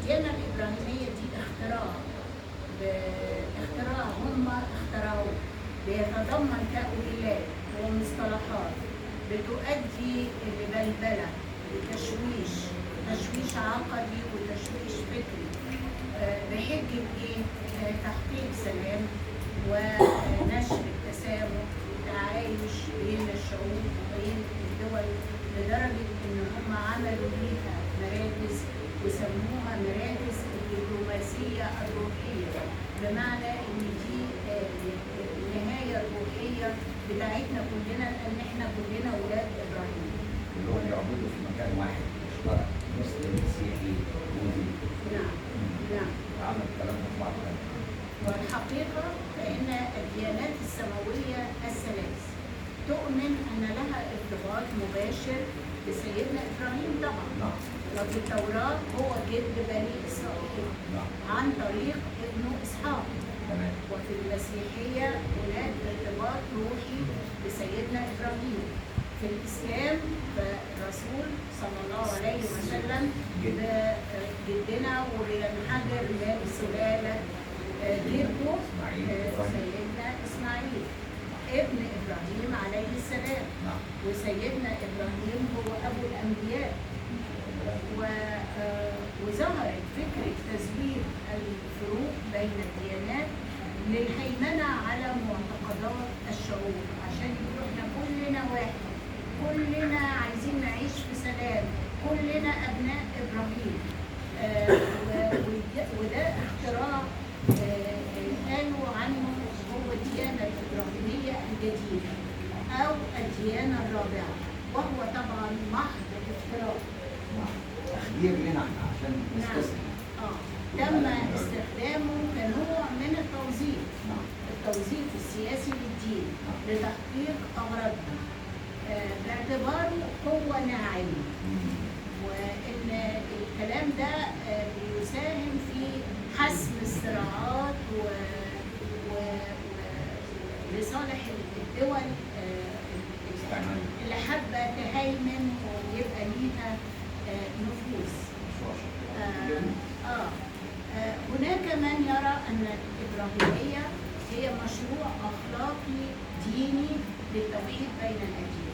الديانة الإبراهيمية دي اختراع هم اخترعوه، بيتضمن تأويلات ومصطلحات بتؤدي لبلبلة تشويش عقدي وتشويش فكري، بحجة إيه؟ تحقيق سلام ونشر التسامح والتعايش بين الشعوب وبين الدول، لدرجة إن هم عملوا ليها مراكز وسموها مراكز الدبلوماسية الروحية، بمعنى إن دي النهاية الروحية بتاعتنا كلنا، لأن إحنا كلنا ولاد إبراهيم. اللي هو يعبدوا في مكان واحد مشترك، مسلم مسيحي بوذي. نعم نعم. عمل كلام في بعض. والحقيقة فإن الديانات السماوية الثلاث تؤمن أن لها ارتباط مباشر بسيدنا إبراهيم طبعا. نعم. وفي التوراة هو جد بني إسرائيل. نعم. عن طريق ابنه إسحاق. تمام. وفي المسيحية هناك ارتباط روحي بسيدنا إبراهيم. في الإسلام فالرسول صلى الله عليه وسلم جدنا وبينحدر من سلالة جده سيدنا إسماعيل ابن إبراهيم عليه السلام. وسيدنا إبراهيم هو أبو الأنبياء. وظهرت فكرة تزويد الفروق بين الديانات للهيمنة على معتقدات الشعوب، عشان يقولوا احنا كلنا واحد، كلنا عايزين نعيش في سلام، كلنا أبناء إبراهيم. وده اختراع قالوا عنه هو الديانة الإبراهيمية الجديدة أو الديانة الرابعة، وهو طبعا محض افتراء. تخدير لنا احنا عشان نستسلم. تم استخدامه كنوع من التوظيف. التوظيف السياسي للدين لتحقيق أغراضنا، باعتباره قوة ناعمة، وإن الكلام ده بيساهم في حسم الصراعات لصالح الدول اللي حابة تهيمن ويبقى ليها نفوذ. هناك من يرى أن الإبراهيمية هي مشروع أخلاقي ديني للتوحيد بين الأديان.